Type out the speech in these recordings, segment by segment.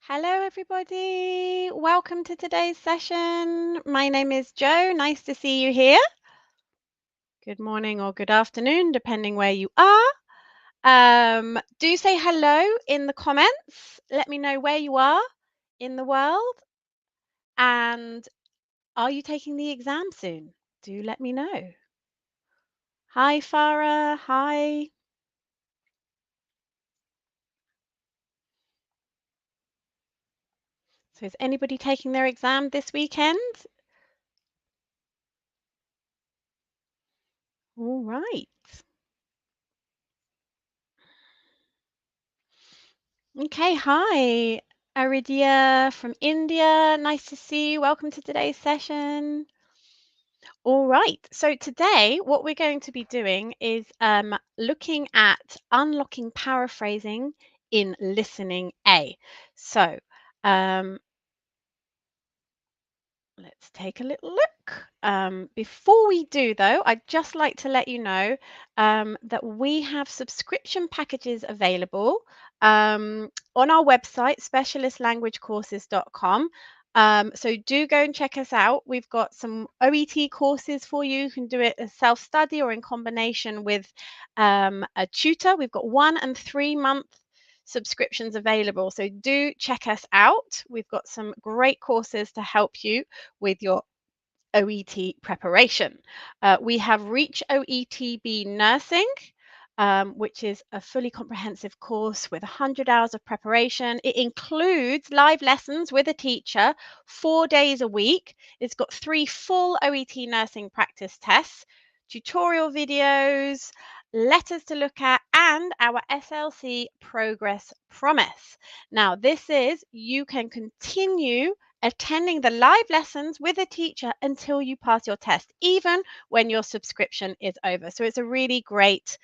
Hello, everybody. Welcome to today's session. My name is Jo. Nice to see you here. Good morning or good afternoon, depending where you are. Do say hello in the comments. Let me know where you are in the world. And are you taking the exam soon? Do let me know. Hi, Farah. Hi. So, is anybody taking their exam this weekend? All right. Okay, hi, Aridia from India. Nice to see you. Welcome to today's session. All right, so today what we're going to be doing is looking at unlocking paraphrasing in listening A. So um, let's take a little look. Before we do, though, I'd just like to let you know that we have subscription packages available on our website, specialistlanguagecourses.com. So do go and check us out. We've got some OET courses for you. You can do it as self-study or in combination with a tutor. We've got 1 and 3 month subscriptions available. So do check us out. We've got some great courses to help you with your OET preparation. We have Reach OETB Nursing, which is a fully comprehensive course with 100 hours of preparation. It includes live lessons with a teacher 4 days a week. It's got 3 full OET nursing practice tests, tutorial videos, letters to look at, and our SLC progress promise. Now, this is you can continue attending the live lessons with a teacher until you pass your test, even when your subscription is over. So it's a really great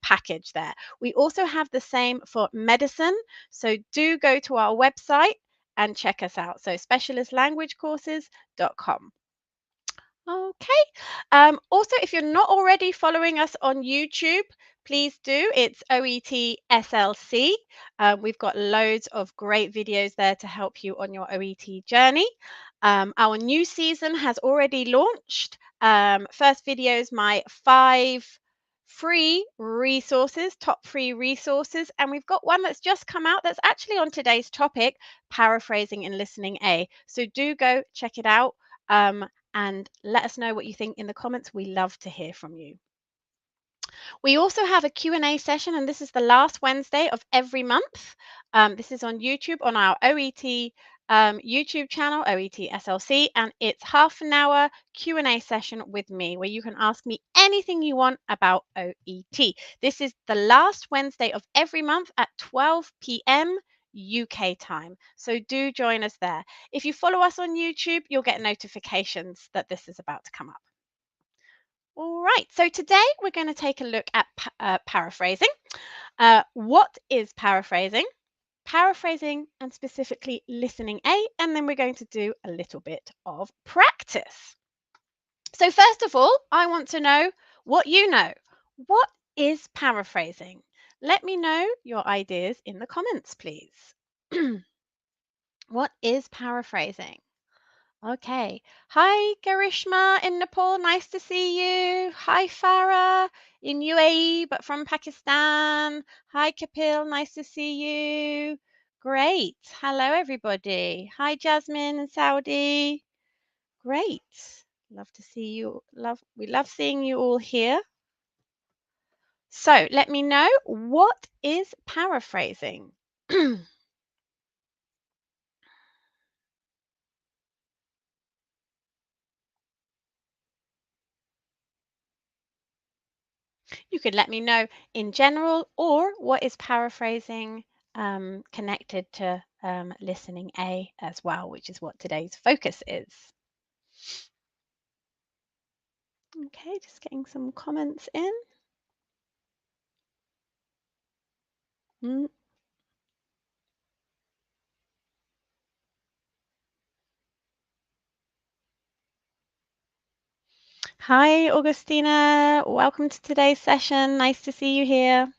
package there. We also have the same for medicine. So do go to our website and check us out. So specialistlanguagecourses.com. Okay. Also, if you're not already following us on YouTube, please do. It's OET SLC. We've got loads of great videos there to help you on your OET journey. Our new season has already launched. First video is my 5 free resources, top free resources. And we've got one that's just come out that's actually on today's topic, paraphrasing in listening A. So do go check it out. And let us know what you think in the comments. We love to hear from you. We also have a Q&A session, and this is the last Wednesday of every month. This is on YouTube on our OET YouTube channel, OET SLC, and it's half an hour Q&A session with me where you can ask me anything you want about OET. This is the last Wednesday of every month at 12 p.m. UK time. So do join us there. If you follow us on YouTube, you'll get notifications that this is about to come up. All right, so today we're going to take a look at paraphrasing. What is paraphrasing? Paraphrasing and specifically listening A, and then we're going to do a little bit of practice. So first of all, I want to know what you know. What is paraphrasing? Let me know your ideas in the comments, please. What is paraphrasing? Okay. Hi, Garishma in Nepal. Nice to see you. Hi, Farah in UAE, but from Pakistan. Hi, Kapil. Nice to see you. Great. Hello, everybody. Hi, Jasmine in Saudi. Great. Love to see you. We love seeing you all here. So let me know, what is paraphrasing? You could let me know in general, or what is paraphrasing connected to listening A as well, which is what today's focus is. Okay, just getting some comments in. Mm. Hi, Augustina. Welcome to today's session. Nice to see you here.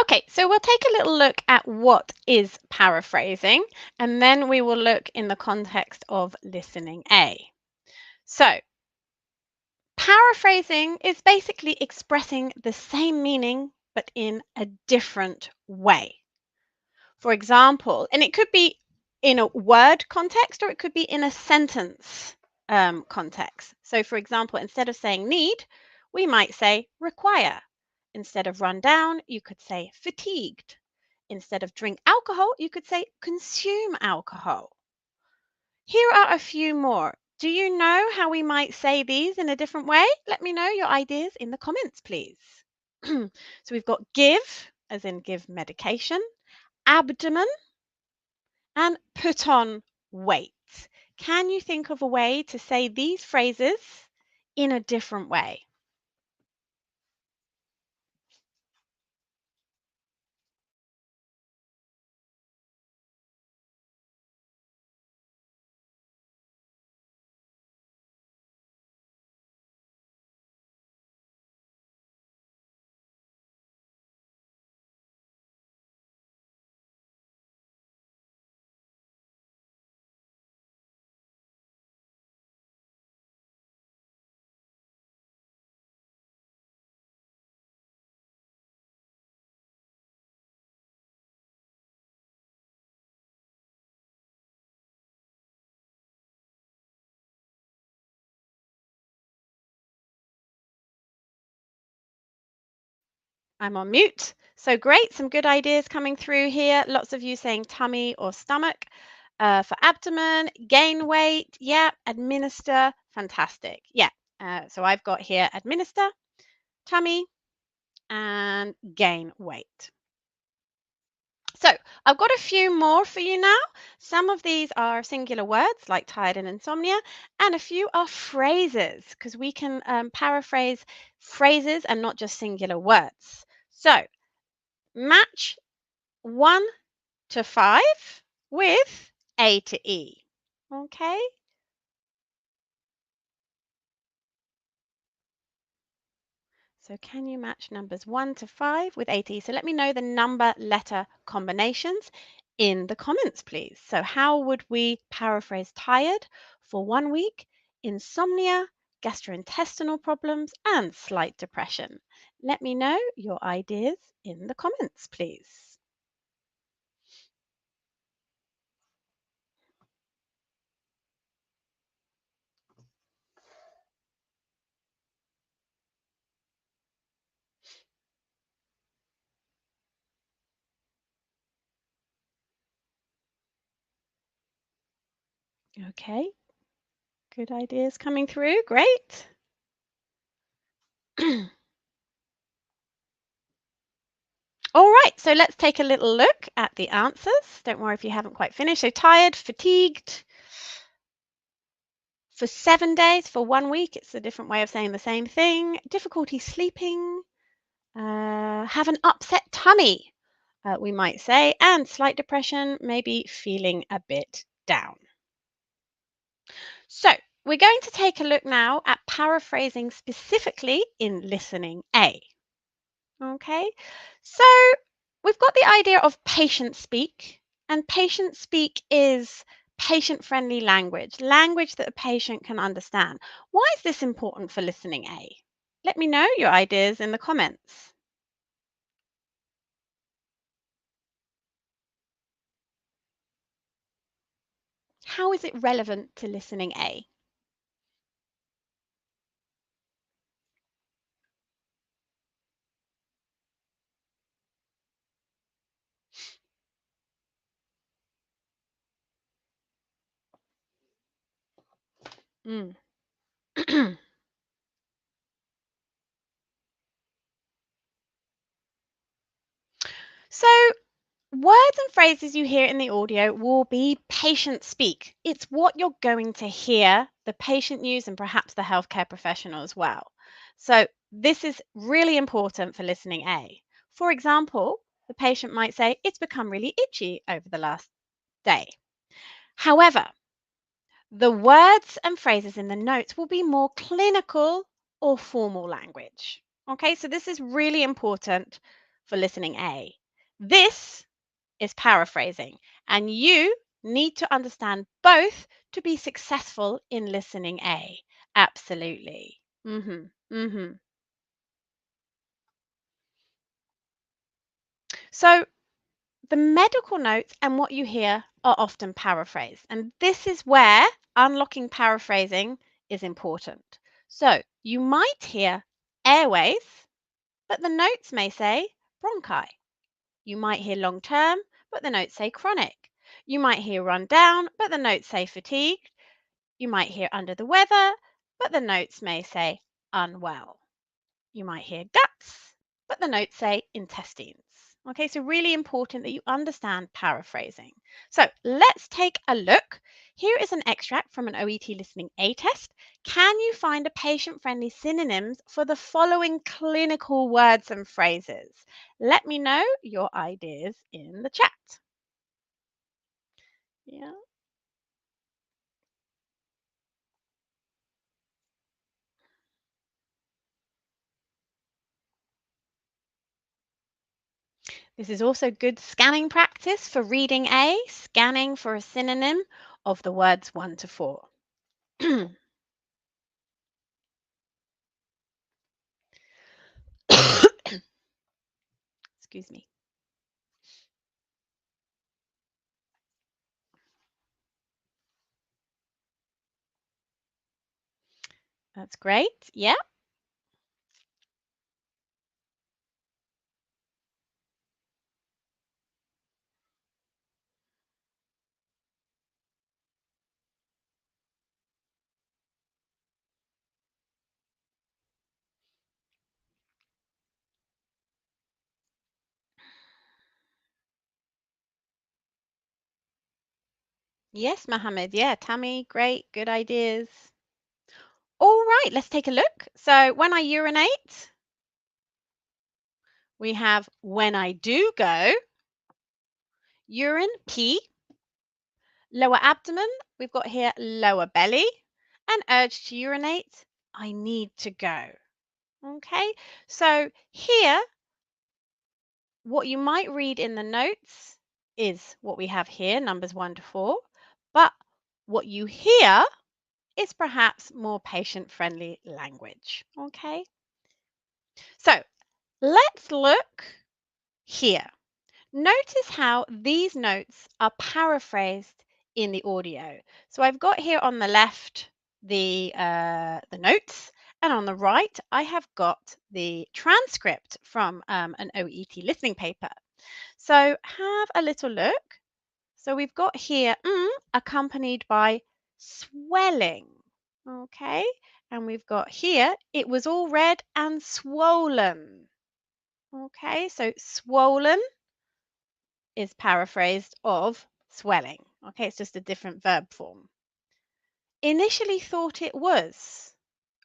Okay, so we'll take a little look at what is paraphrasing, and then we will look in the context of listening A. So, paraphrasing is basically expressing the same meaning but in a different way. For example, and it could be in a word context or it could be in a sentence context. So, for example, instead of saying need, we might say require. Instead of run down, you could say fatigued. Instead of drink alcohol, you could say consume alcohol. Here are a few more. Do you know how we might say these in a different way? Let me know your ideas in the comments, please. So we've got give, as in give medication, abdomen, and put on weight. Can you think of a way to say these phrases in a different way? I'm on mute. So great, some good ideas coming through here. Lots of you saying tummy or stomach. For abdomen, gain weight, yeah, administer, fantastic. Yeah, so I've got here administer, tummy, and gain weight. So I've got a few more for you now. Some of these are singular words like tired and insomnia, and a few are phrases because we can paraphrase phrases and not just singular words. So match 1 to 5 with A to E. Okay. So can you match numbers 1 to 5 with A to E? So let me know the number letter combinations in the comments, please. So how would we paraphrase tired for 1 week, insomnia, gastrointestinal problems, and slight depression? Let me know your ideas in the comments, please. Okay, good ideas coming through. Great. All right, so let's take a little look at the answers. Don't worry if you haven't quite finished. So tired, fatigued, for 7 days, for 1 week, it's a different way of saying the same thing. Difficulty sleeping, have an upset tummy, we might say, and slight depression, maybe feeling a bit down. So we're going to take a look now at paraphrasing specifically in listening A. Okay, so we've got the idea of patient speak, and patient speak is patient friendly language, language that a patient can understand. Why is this important for listening A? Let me know your ideas in the comments. How is it relevant to listening A? Mm. So, words and phrases you hear in the audio will be patient speak. It's what you're going to hear the patient use and perhaps the healthcare professional as well. So, this is really important for listening A. For example, the patient might say, "It's become really itchy over the last day." However, the words and phrases in the notes will be more clinical or formal language. Okay, so this is really important for listening A. This is paraphrasing, and you need to understand both to be successful in listening A. Absolutely. So, the medical notes and what you hear are often paraphrased, and this is where unlocking paraphrasing is important. So, you might hear airways, but the notes may say bronchi. You might hear long term, but the notes say chronic. You might hear run down, but the notes say fatigued. You might hear under the weather, but the notes may say unwell. You might hear guts, but the notes say intestines. Okay, so really important that you understand paraphrasing. So let's take a look. Here is an extract from an OET Listening A test. Can you find a patient-friendly synonyms for the following clinical words and phrases? Let me know your ideas in the chat. Yeah. This is also good scanning practice for reading A, scanning for a synonym of the words 1 to 4. Excuse me. That's great. Yeah. Yes, Mohammed. Yeah, Tammy, great. Good ideas. All right, let's take a look. So, when I urinate, we have when I do go, urine, pee, lower abdomen, we've got here lower belly, and urge to urinate, I need to go. Okay, so here, what you might read in the notes is what we have here, numbers 1 to 4, but what you hear is perhaps more patient friendly language. Okay, so let's look here. Notice how these notes are paraphrased in the audio. So I've got here on the left the notes, and on the right I have got the transcript from an OET listening paper. So have a little look. So we've got here accompanied by swelling. Okay, and we've got here it was all red and swollen. Okay, so swollen is paraphrased of swelling. Okay, it's just a different verb form. Initially thought it was.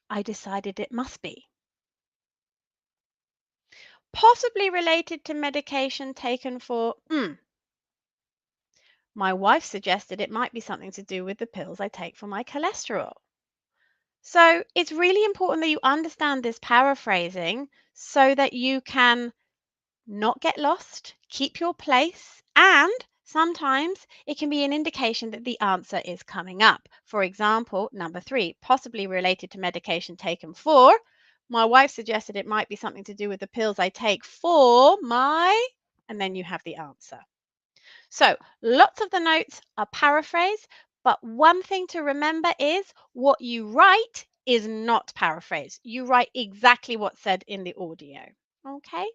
I decided it must be. Possibly related to medication taken for, my wife suggested it might be something to do with the pills I take for my cholesterol. So it's really important that you understand this paraphrasing so that you can not get lost, keep your place, and sometimes it can be an indication that the answer is coming up. For example, number 3, possibly related to medication taken for. My wife suggested it might be something to do with the pills I take for my, and then you have the answer. So lots of the notes are paraphrased, but one thing to remember is what you write is not paraphrased. You write exactly what's said in the audio. Okay?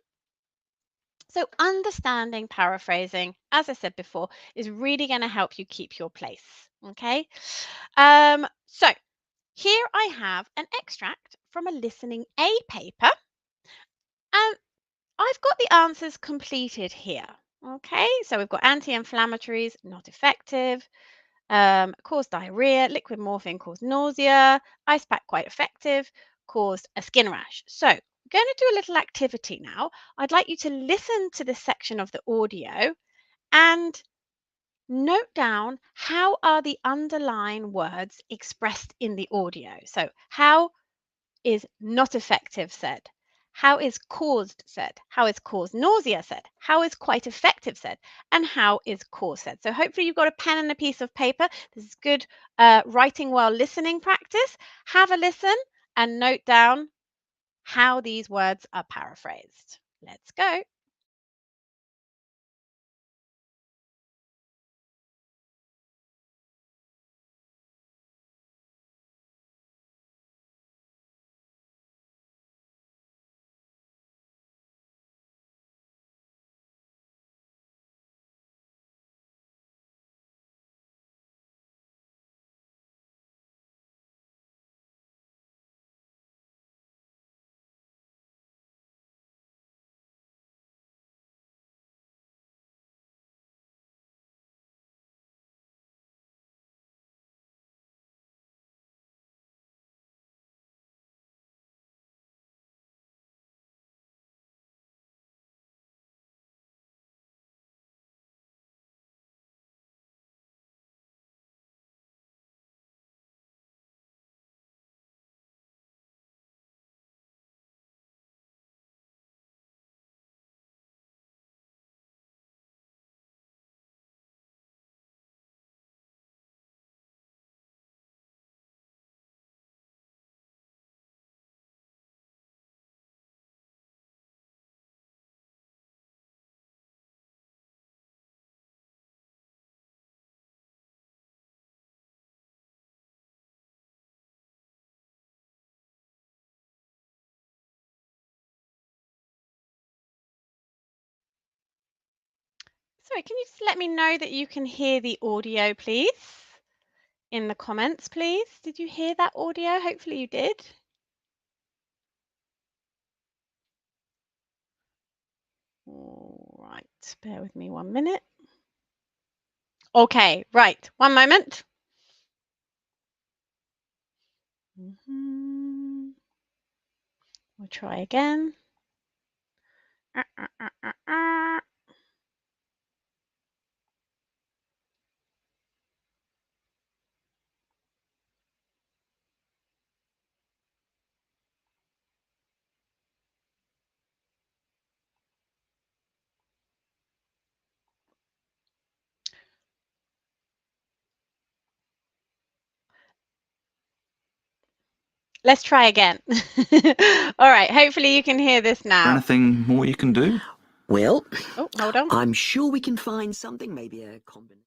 So, understanding paraphrasing, as I said before, is really going to help you keep your place. Okay. So, here I have an extract from a listening A paper, and I've got the answers completed here. Okay. So, we've got anti inflammatories, not effective, caused diarrhea, liquid morphine caused nausea, ice pack quite effective, caused a skin rash. So, we're going to do a little activity now. I'd like you to listen to this section of the audio and note down how are the underlying words expressed in the audio. So, how is not effective said? How is caused said? How is cause nausea said? How is quite effective said? And how is cause said? So hopefully you've got a pen and a piece of paper. This is good writing while listening practice. Have a listen and note down how these words are paraphrased. Let's go. Sorry, can you just let me know that you can hear the audio, please? In the comments, please. Did you hear that audio? Hopefully you did. All right, bear with me 1 minute. Okay, right, 1 moment. We'll try again. Uh, uh, uh, uh, uh. Let's try again. All right, hopefully you can hear this now. Anything more you can do? Well, Oh, hold on. I'm sure we can find something, maybe a combination.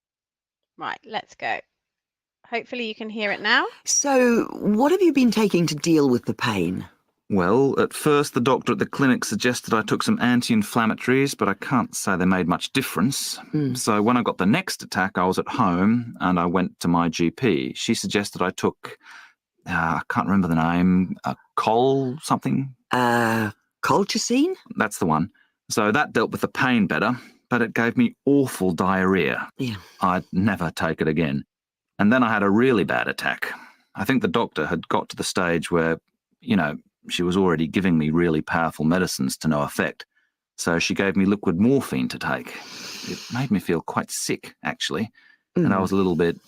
Right, let's go. Hopefully you can hear it now. So, what have you been taking to deal with the pain? Well, at first the doctor at the clinic suggested I took some anti-inflammatories, but I can't say they made much difference. So when I got the next attack, I was at home and I went to my GP. She suggested I took, I can't remember the name, Col something? Colchicine? That's the one. So that dealt with the pain better, but it gave me awful diarrhea. Yeah. I'd never take it again. And then I had a really bad attack. I think the doctor had got to the stage where, she was already giving me really powerful medicines to no effect. So she gave me liquid morphine to take. It made me feel quite sick, actually. And I was a little bit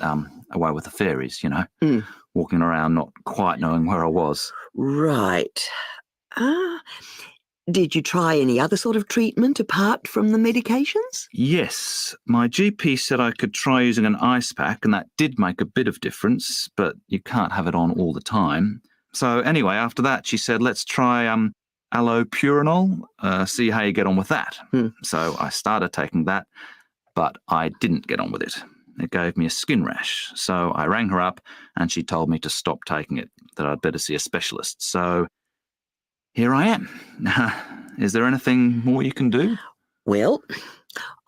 away with the fairies, walking around not quite knowing where I was. Right. Did you try any other sort of treatment apart from the medications? Yes, my GP said I could try using an ice pack, and that did make a bit of difference, but you can't have it on all the time. So anyway, after that, she said, let's try allopurinol, see how you get on with that. So I started taking that, but I didn't get on with it. It gave me a skin rash. So I rang her up, and she told me to stop taking it, that I'd better see a specialist. So here I am. Is there anything more you can do? Well,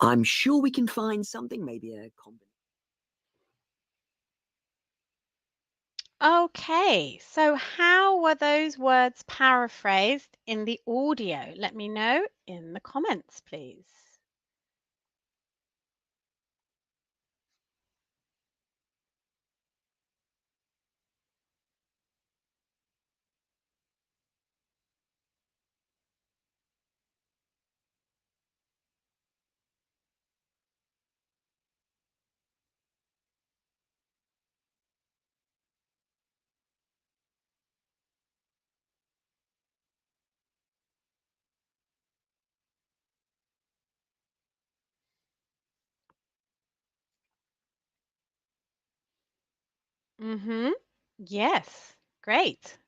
I'm sure we can find something, maybe a combination. Okay, so how were those words paraphrased in the audio? Let me know in the comments, please. Mhm. Yes. Great.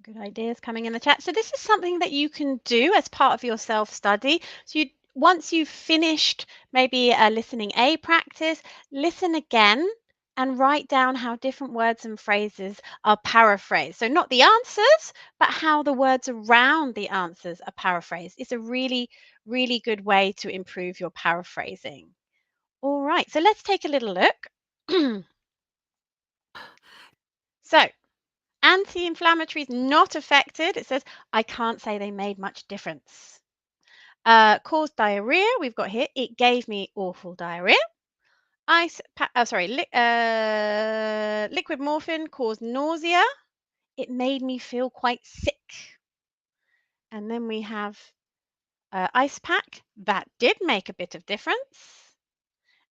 Good ideas coming in the chat. So this is something that you can do as part of your self-study. So you once you've finished maybe a listening A practice, listen again and write down how different words and phrases are paraphrased. So not the answers, but how the words around the answers are paraphrased. It's a really, really good way to improve your paraphrasing. All right, so let's take a little look. So anti-inflammatories not affected. It says, I can't say they made much difference. Caused diarrhea. We've got here, it gave me awful diarrhea. Liquid morphine caused nausea. It made me feel quite sick. And then we have ice pack. That did make a bit of difference.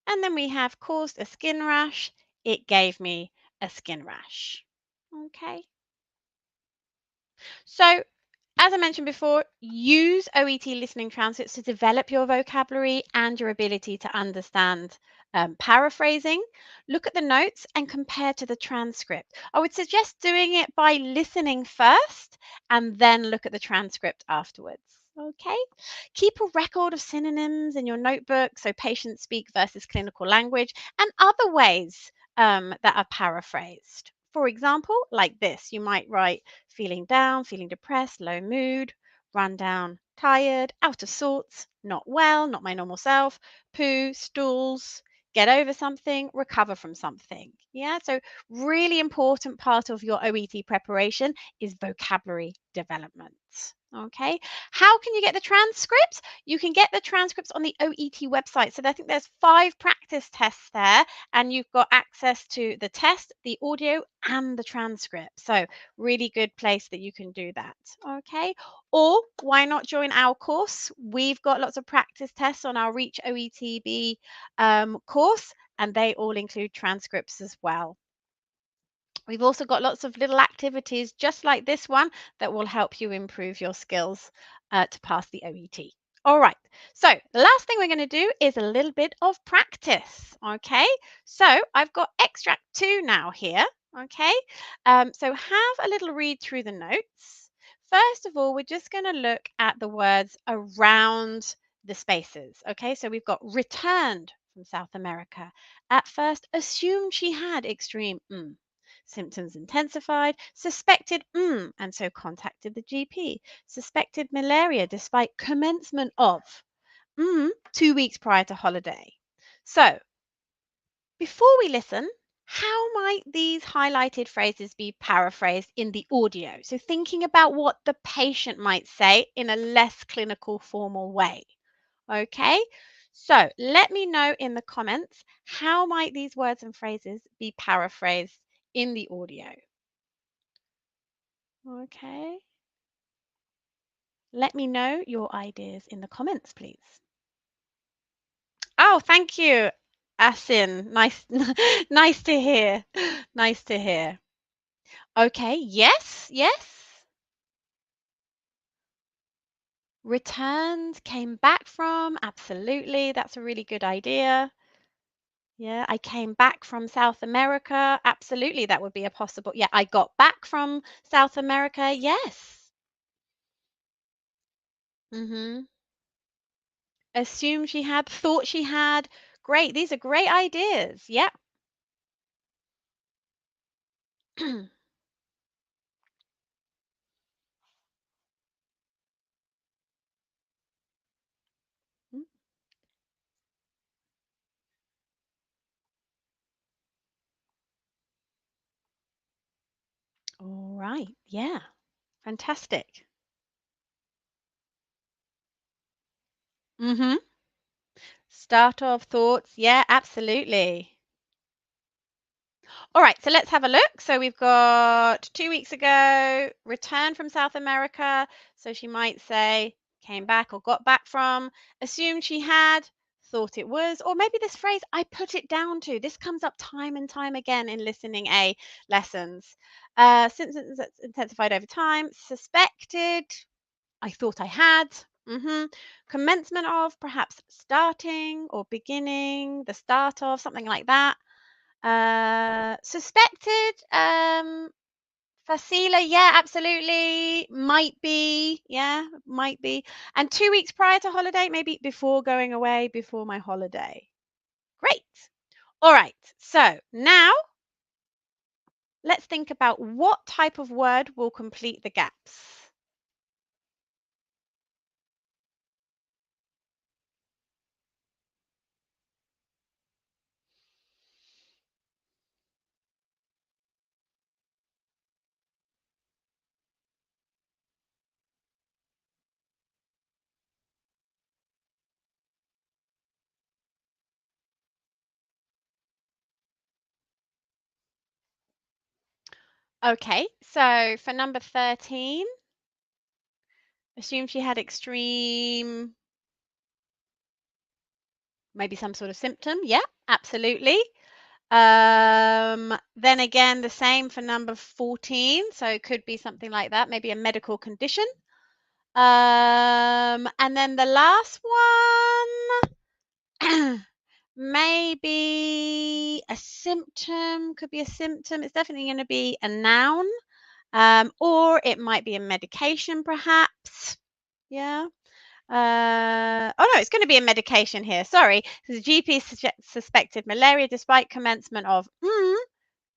And then we have caused a skin rash. It gave me a skin rash. Okay. So as I mentioned before, use OET listening transcripts to develop your vocabulary and your ability to understand paraphrasing. Look at the notes and compare to the transcript. I would suggest doing it by listening first and then look at the transcript afterwards. Okay. Keep a record of synonyms in your notebook, so patient speak versus clinical language, and other ways that are paraphrased. For example, like this, you might write feeling down, feeling depressed, low mood, run down, tired, out of sorts, not well, not my normal self, poo, stools, get over something, recover from something. Yeah, so really important part of your OET preparation is vocabulary development. Okay, how can you get the transcripts? You can get the transcripts on the OET website. So I think there's 5 practice tests there, and you've got access to the test, the audio, and the transcript. So really good place that you can do that. Okay. Or why not join our course? We've got lots of practice tests on our Reach OETB course, and they all include transcripts as well. We've also got lots of little activities just like this one that will help you improve your skills to pass the OET. All right, so the last thing we're going to do is a little bit of practice. Okay, so I've got extract 2 now here. Okay, so have a little read through the notes. First of all, we're just going to look at the words around the spaces. Okay, so we've got returned from South America. At first, assumed she had extreme symptoms intensified, suspected and so contacted the GP, suspected malaria despite commencement of 2 weeks prior to holiday. So, before we listen, how might these highlighted phrases be paraphrased in the audio? So, thinking about what the patient might say in a less clinical, formal way. Okay, so let me know in the comments how might these words and phrases be paraphrased in the audio. Okay. Let me know your ideas in the comments, please. Oh, thank you, Asin. Nice, nice to hear. Nice to hear. Okay, yes, yes. Returned, came back from. Absolutely. That's a really good idea. Yeah, I came back from South America. Absolutely, that would be a possible. Yeah, I got back from South America. Yes. Mm-hmm. Assumed she had, thought she had. Great. These are great ideas. Yep. All right. Yeah. Fantastic. Mm-hmm. Start of thoughts. Yeah, absolutely. All right, so let's have a look. So we've got 2 weeks ago, returned from South America. So she might say, came back or got back from, assumed she had, thought it was, or maybe this phrase, I put it down to. This comes up time and time again in listening A lessons. Symptoms that's intensified over time, suspected, I thought I had. Commencement of, perhaps starting or beginning, the start of, something like that. Suspected, facile, yeah, absolutely. Might be, yeah, might be. And 2 weeks prior to holiday, maybe before going away, before my holiday. Great. All right. So now let's think about what type of word will complete the gaps. Okay, so for number 13, assume she had extreme, maybe some sort of symptom. Yeah, absolutely. Then again, the same for number 14. So it could be something like that, maybe a medical condition. And then the last one, maybe a symptom, could be a symptom. It's definitely going to be a noun. Or it might be a medication, perhaps. Yeah. Oh no, it's going to be a medication here. Sorry. So the GP suspected malaria despite commencement of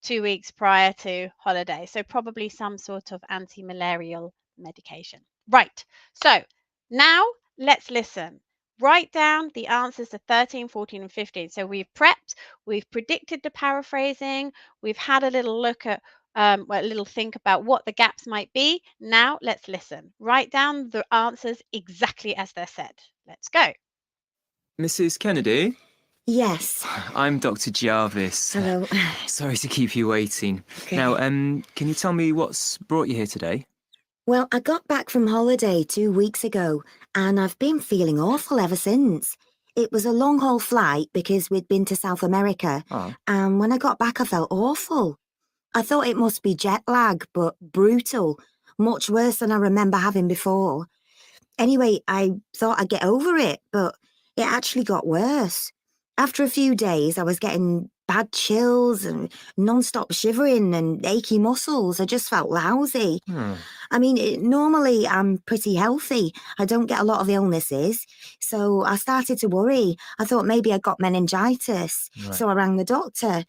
2 weeks prior to holiday. So probably some sort of anti-malarial medication. Right. So now let's listen. Write down the answers to 13, 14, and 15. So we've prepped, we've predicted the paraphrasing, we've had a little look at, well, a little think about what the gaps might be. Now let's listen. Write down the answers exactly as they're said. Let's go. Mrs. Kennedy? Yes. I'm Dr. Jarvis. Hello. Sorry to keep you waiting. Okay. Now, can you tell me what's brought you here today? Well, I got back from holiday 2 weeks ago, and I've been feeling awful ever since. It was a long-haul flight because we'd been to South America, Oh. and when I got back, I felt awful. I thought it must be jet lag, but brutal, much worse than I remember having before. Anyway, I thought I'd get over it, but it actually got worse. After a few days, I was getting bad chills and non-stop shivering and achy muscles. I just felt lousy. I mean, normally I'm pretty healthy. I don't get a lot of illnesses. So I started to worry. I thought maybe I got meningitis. Right. So I rang the doctor.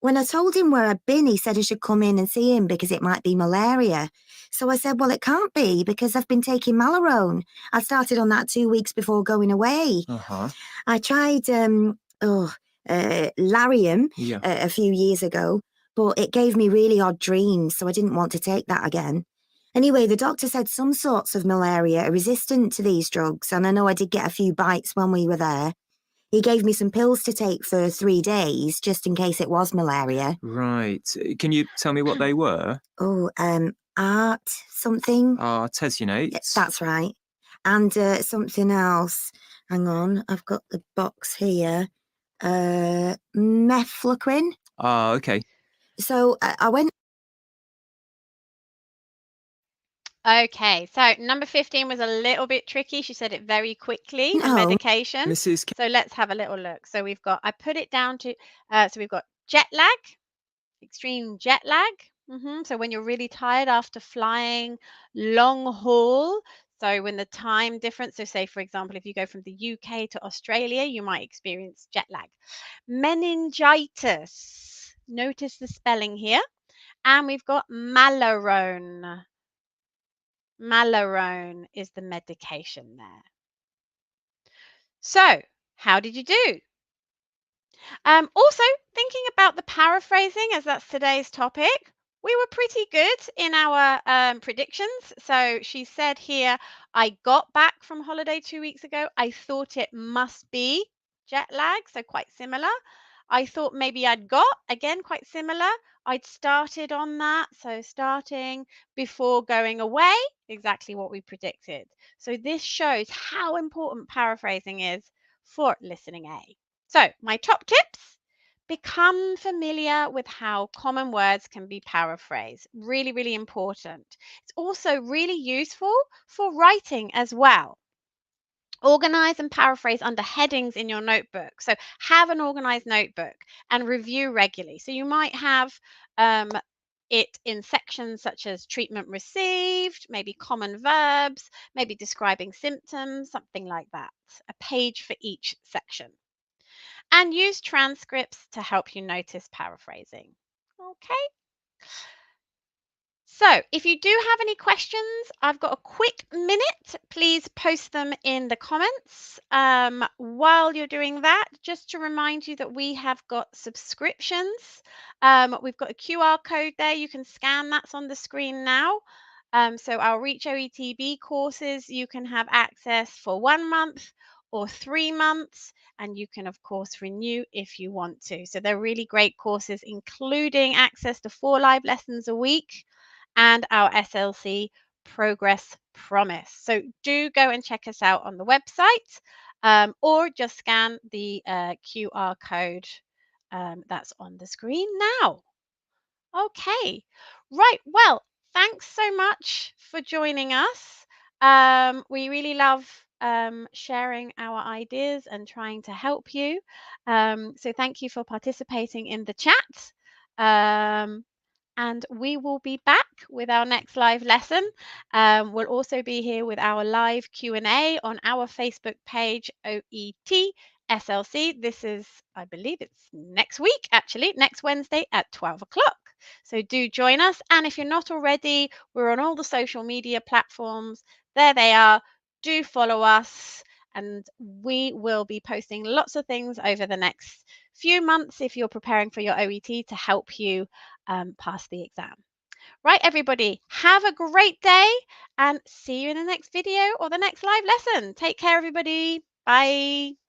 When I told him where I'd been, he said I should come in and see him because it might be malaria. So I said, well, it can't be because I've been taking Malarone. I started on that 2 weeks before going away. Uh-huh. I tried Lariam Yeah. a few years ago, but it gave me really odd dreams, so I didn't want to take that again. Anyway, the doctor said some sorts of malaria are resistant to these drugs, and I know I did get a few bites when we were there. He gave me some pills to take for 3 days, just in case it was malaria. Right. Can you tell me what they were? Oh, art something? Artesunate. That's right. And something else. Hang on, I've got the box here. Mefloquine. Okay. So I went. Okay, so number 15 was a little bit tricky. She said it very quickly, the No. medication. Mrs. So let's have a little look. So we've got, I put it down to, so we've got jet lag, extreme jet lag. So when you're really tired after flying long haul, so when the time difference, so say, for example, if you go from the UK to Australia, you might experience jet lag. Meningitis, notice the spelling here. And we've got Malarone. Malarone is the medication there. So, how did you do? Also, thinking about the paraphrasing, as that's today's topic, we were pretty good in our predictions. So she said here, I got back from holiday 2 weeks ago. I thought it must be jet lag, so quite similar. I thought maybe I'd got, again, quite similar. I'd started on that, so starting before going away, exactly what we predicted. So this shows how important paraphrasing is for listening A. So my top tips: become familiar with how common words can be paraphrased. Really, really important. It's also really useful for writing as well. Organize and paraphrase under headings in your notebook. So have an organized notebook and review regularly. So you might have it in sections such as treatment received, maybe common verbs, maybe describing symptoms, something like that. A page for each section. And use transcripts to help you notice paraphrasing. Okay. So, if you do have any questions, I've got a quick minute. Please post them in the comments. While you're doing that, just to remind you that we have got subscriptions. We've got a QR code there. You can scan, that's on the screen now. So, our Reach OETB courses, you can have access for 1 month or 3 months. And you can, of course, renew if you want to. So, they're really great courses, including access to 4 live lessons a week and our SLC Progress Promise. So do go and check us out on the website, or just scan the QR code that's on the screen now. Okay, right. Well, thanks so much for joining us. We really love sharing our ideas and trying to help you. So thank you for participating in the chat. And we will be back with our next live lesson. We'll also be here with our live Q&A on our Facebook page, OET SLC. This is, I believe it's next week, actually, next Wednesday at 12 o'clock. So do join us. And if you're not already, we're on all the social media platforms. There they are. Do follow us. And we will be posting lots of things over the next few months if you're preparing for your OET to help you pass the exam. Right, everybody, have a great day and see you in the next video or the next live lesson. Take care, everybody. Bye.